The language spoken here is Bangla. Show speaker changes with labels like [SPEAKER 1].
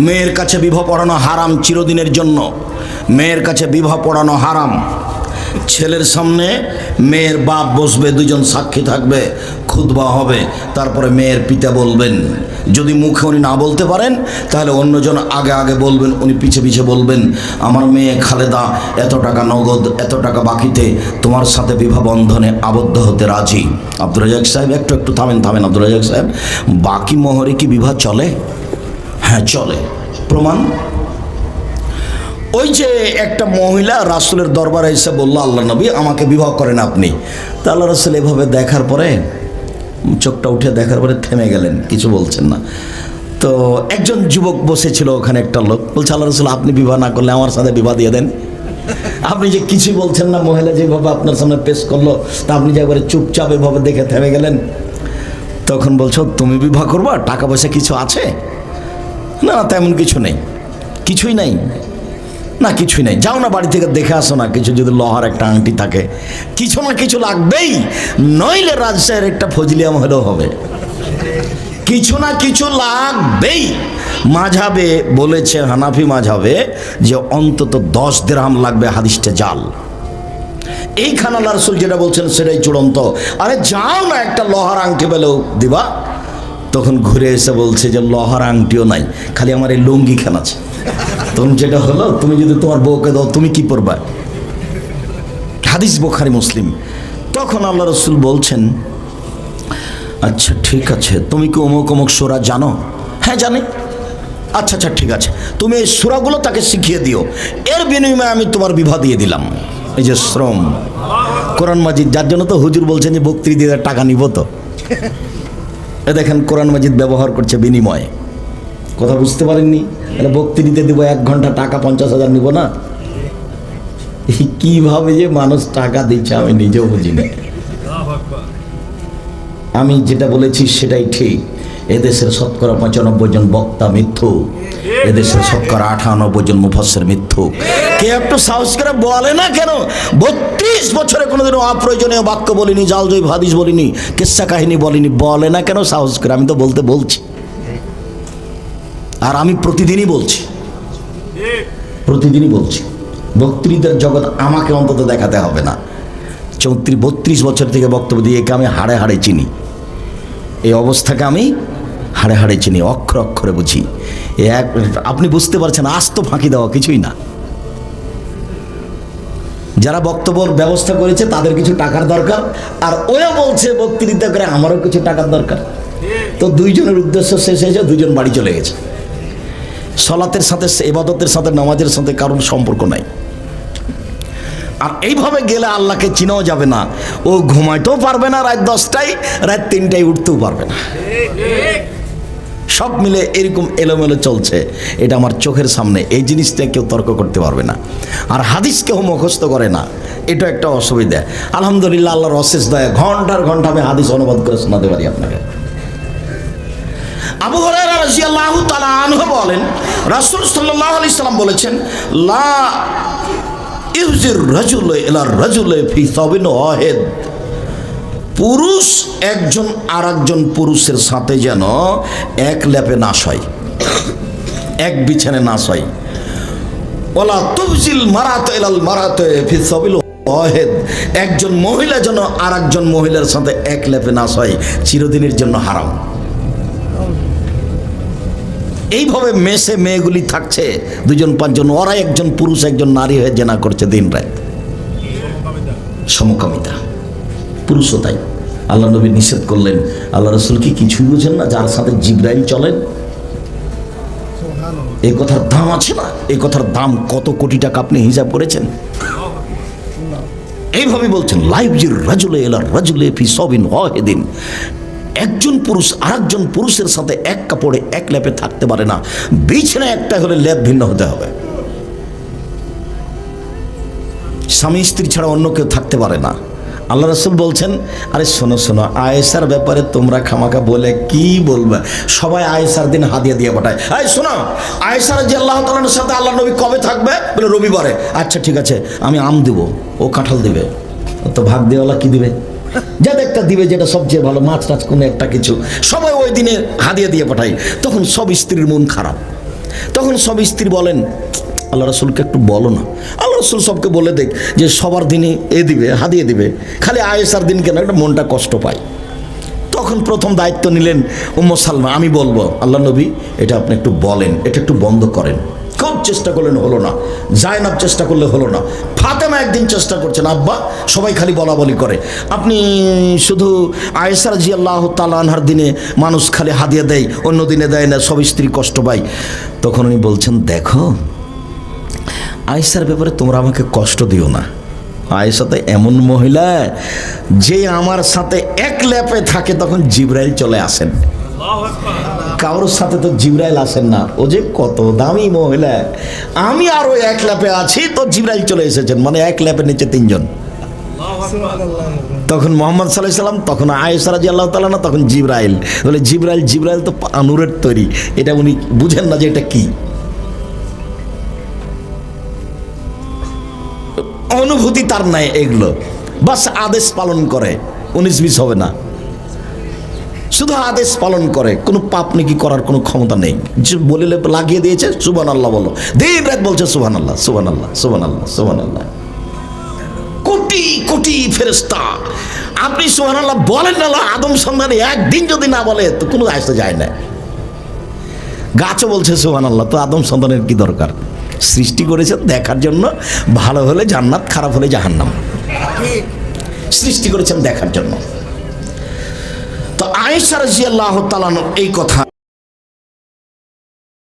[SPEAKER 1] মেয়ের কাছে বিবাহ পড়ানো হারাম চিরদিনের জন্য। মেয়ের কাছে বিবাহ পড়ানো হারাম। ছেলের সামনে মেয়ের বাপ বসবে, দুজন সাক্ষী থাকবে, খুতবা হবে, তারপরে মেয়ের পিতা বলবেন। যদি মুখে উনি না বলতে পারেন তাহলে অন্যজন আগে আগে বলবেন, উনি পিছে পিছে বলবেন, আমার মেয়ে খালেদা এত টাকা নগদ, এত টাকা বাকিতে তোমার সাথে বিবাহ বন্ধনে আবদ্ধ হতে রাজি। আব্দুর রাজ্জাক সাহেব একটু থামেন। আব্দুর রাজ্জাক সাহেব, বাকি মোহরে কি বিবাহ চলে? হ্যাঁ চলে। প্রমাণ? ওই যে একটা মহিলা রাসূলের দরবারে এসে বলল, আল্লাহ নবী আমাকে বিবাহ করেন আপনি। তা আল্লাহ রাসূল এভাবে দেখার পরে, চোখটা উঠে দেখার পরে থেমে গেলেন, কিছু বলছেন না। তো একজন যুবক বসেছিল ওখানে, একটা লোক বলছে, আল্লাহ রাসূল আপনি বিবাহ না করলে আমার সাথে বিবাহ দিয়ে দেন। আপনি যে কিছু বলছেন না, মহিলা যেভাবে আপনার সামনে পেশ করলো, তা আপনি যে একবারে চুপচাপ এভাবে দেখে থেমে গেলেন। তখন বলছো তুমি বিবাহ করবা, টাকা পয়সা কিছু আছে? না তেমন কিছু নেই। কিছুই নাই? না কিছুই নাই। যাও না বাড়ি থেকে দেখে আসো না, কিছু যদি লোহার একটা আংটি থাকে, কিছু না কিছু লাগবেই, নইলে রাজশাহীর একটা ফজলিয়াম হলেও হবে। কিছু না কিছু লাগবেই। মাঝাবে বলেছে, হানাফি মাঝাবে, যে অন্তত 10 দিরহাম লাগবে, হাদিসটা জাল। এইখানে আল্লাহ রাসূল যেটা বলছেন সেটাই চূড়ান্ত। আরে যাও না একটা লোহার আংটি পেলেও দিবা। তখন ঘুরে এসে বলছে যে লোহার আংটিও নাই, খালি আমার এই লুঙ্গি খান আছে। তখন যেটা হলো, তুমি যদি তোমার বউকে দাও তুমি কি করবা? হাদিস বুখারী মুসলিম। তখন আল্লাহ রাসূল বলছেন, আচ্ছা ঠিক আছে, তুমি কি অমুক অমুক সূরা জানো? হ্যাঁ জানি। আচ্ছা ঠিক আছে, তুমি এই সূরাগুলো তাকে শিখিয়ে দিও, এর বিনিময়ে আমি তোমার বিবাহ দিয়ে দিলাম। এই যে শ্রম, কোরআন মাজিদ, যার জন্য তো হুজুর বলছেন যে বক্তৃতা দিয়ে টাকা নিব। তো এ দেখেন কোরআন মাজিদ ব্যবহার করছে বিনিময়ে। কথা বুঝতে পারেননি? তাহলে বক্তৃতা দিব 1 ঘন্টা, টাকা 50,000 নিব না? কিভাবে যে মানুষ টাকা দিচ্ছে আমি নিজেও বুঝি না। আমি যেটা বলেছি সেটাই ঠিক। এদেশের শতকরা 95 জন বক্তা মিথ্যু, এদেশের শতকরা 98 জন মুফাসসির মিথ্যু। কে একটু সাহস করে বলে না কেন? 32 বছরে কোনোদিনও অপ্রয়োজনীয় বাক্য বলিনি, জালজয়ী হাদিস বলিনি, কিস্সা কাহিনী বলিনি। বলে না কেন সাহস করে? আমি তো বলছি, আর আমি প্রতিদিনই বলছি। বক্তৃতার জগৎ আমাকে অন্তত দেখাতে হবে না। 32 বছর থেকে বক্তব্য দিয়ে একে আমি হাড়ে হাড়ে চিনি। এই অবস্থাকে আমি হাড়ে হাড়ে চিনি, অক্ষরে অক্ষরে বুঝি। আপনি বুঝতে পারছেন, আস্ত ফাঁকি দেওয়া কিছুই না। যারা বক্তব্যের ব্যবস্থা করেছে তাদের কিছু টাকার দরকার, আর ওরা বলছে বক্তৃতা করে আমারও কিছু টাকার দরকার। তো দুইজনের উদ্দেশ্য শেষ হয়েছে, দুইজন বাড়ি চলে গেছে। সলাতের সাথে, ইবাদতের সাথে, নামাজের সাথে কারণ সম্পর্ক নাই। আর এইভাবে গেলে আল্লাহকে চিনাও যাবে না। ও ঘুমাইতেও পারবে না রাত 10টায়, রাত 3টায় উঠতেও পারবে না। সব মিলে এরকম এলোমেলো চলছে। এটা আমার চোখের সামনে, এই জিনিসটা কেউ তর্ক করতে পারবে না। আর হাদিস কেউ মুখস্থ করে না, এটা একটা অসুবিধা। আলহামদুলিল্লাহ, আল্লাহর অশেষ দয়া, ঘন্টার ঘন্টা আমি হাদিস অনুবাদ করে শোনাতে পারি আপনাকে। আবু হুরায়রা রাদিয়াল্লাহু তাআলা আনহু বলেন, রাসূল সাল্লাল্লাহু আলাইহি সাল্লাম বলেছেন, লা ইউজির রাজুল ইলা রাজুল ফি সাবিন ওয়াহিদ। পুরুষ একজন আরেকজন পুরুষের সাথে যেন এক লেপে না শয়, এক বিছানে না শয়। ওয়ালা তুবজিল মারাত ইলাল মারাত ফি সাবিল ওয়াহিদ। একজন মহিলা যেন আরেকজন মহিলার সাথে এক লেপে না শয়, চিরদিনের জন্য হারাম। এইভাবে মেসে মেয়েগুলি থাকছে 2-5 জন, ওরা একজন পুরুষ একজন নারী হয়ে জেনা করছে দিন রাত। সমকামিতা, পুরুষও তাই। আল্লাহ নবী নিষেধ করলেন। আল্লাহ রাসূল কি কিছুই বুঝেন না? যার সাথে জিবরাইল চলেন, এই কথার দাম আছে না? এই কথার দাম কত কোটি টাকা আপনি হিসাব করেছেন? এইভাবে বলছেন, লাইবজির রাজুলে ইলা রাজুলে ফি সাবিন ওয়াহিদিন। একজন পুরুষ আরেকজন পুরুষের সাথে এক কাপড়ে এক লেপে থাকতে পারে না, বিছানা একটা হলে লেপ ভিন্ন হতে হবে। স্বামী স্ত্রী ছাড়া অন্য কেউ থাকতে পারে না। আল্লাহ রাসূল বলছেন, আরে শোনো আয়েশার ব্যাপারে তোমরা খামাকা বলে কি বলবে? সবাই আয়েশার দিন হাদিয়া দিয়ে পাঠায়। এই শোনো, আয়েশা রাদিয়াল্লাহু তাআলার সাথে আল্লাহ নবী কবে থাকবে? বলে রবিবারে। আচ্ছা ঠিক আছে, আমি আম দেব, ও কাঁঠাল দেবে। তো ভাগ দেওয়ালা কি দিবে? যাদের একটা দিবে যেটা সবচেয়ে ভালো, মাছ টাছ কোনো একটা কিছু, সবাই ওই দিনে হাদিয়া দিয়ে পাঠায়। তখন সব স্ত্রীর মন খারাপ। তখন সব স্ত্রী বলেন, আল্লাহ রসুলকে একটু বলো না। আল্লাহ রসুল সবকে বলে দেখ যে সবার দিনই দিবে, হাদিয়ে দিবে, খালি আয়েশার দিন কেন একটা মনটা কষ্ট পায়। তখন প্রথম দায়িত্ব নিলেন উম্মু সালমা, আমি বলবো আল্লাহ নবী এটা আপনি একটু বলেন, এটা একটু বন্ধ করেন। খুব চেষ্টা করলেন, হলো না। জায়নাব চেষ্টা করলে হলো না। ফাতেমা একদিন চেষ্টা করছেন, আব্বা সবাই খালি বলা বলি করে, আপনি শুধু আয়েশা রাদিয়াল্লাহু তাআলা আনহার দিনে মানুষ খালি হাদিয়া দেয়, অন্য দিনে দেয় না, সব স্ত্রী কষ্ট পায়। তখন উনি বলছেন, দেখো আয়েশার ব্যাপারে তোমরা আমাকে কষ্ট দিও না। আয়েশা তো এমন মহিলা যে আমার সাথে এক ল্যাপে থাকে তখন জিবরাইল চলে আসেন। কারোর সাথে তো জিবরাইল আসেন না, ও যে কত দামি মহিলা। আমি আরো এক ল্যাপে আছি তো জিবরাইল চলে এসেছেন, মানে এক ল্যাপের নিচে তিনজন। তখন মোহাম্মদ সাল্লাল্লাহু আলাইহি সাল্লাম, তখন আয়েশা রাদিয়াল্লাহু তাআলা না, তখন জিবরাইল। বলে জিবরাইল তো আনুরের তৈরি, এটা উনি বুঝেন না যে এটা কি অনুভূতি তার নাই, এগুলো বাস আদেশ পালন করে, 19-20 হবে না, শুধু আদেশ পালন করে, কোনো পাপ নাকি করার কোনো ক্ষমতা নেই। যে বলে লাগিয়ে দিয়েছে সুবহানাল্লাহ বলো, দিন রাত বলছে সুবহানাল্লাহ সুবহানাল্লাহ সুবহানাল্লাহ সুবহানাল্লাহ। কোটি কোটি ফেরেশতা, আপনি সুবহানাল্লাহ বলেন না, আদম সন্তানে একদিন যদি না বলে তো কোনো আসতে যায় না। গাছও বলছে সুবহানাল্লাহ, তো আদম সন্তানের কি দরকার? সৃষ্টি করেছেন দেখার জন্য, ভালো হলে জান্নাত, খারাপ হলে জাহান্নাম। সৃষ্টি করেছেন দেখার জন্য। তো আয়েশা রাদিয়াল্লাহু তাআলা এই কথা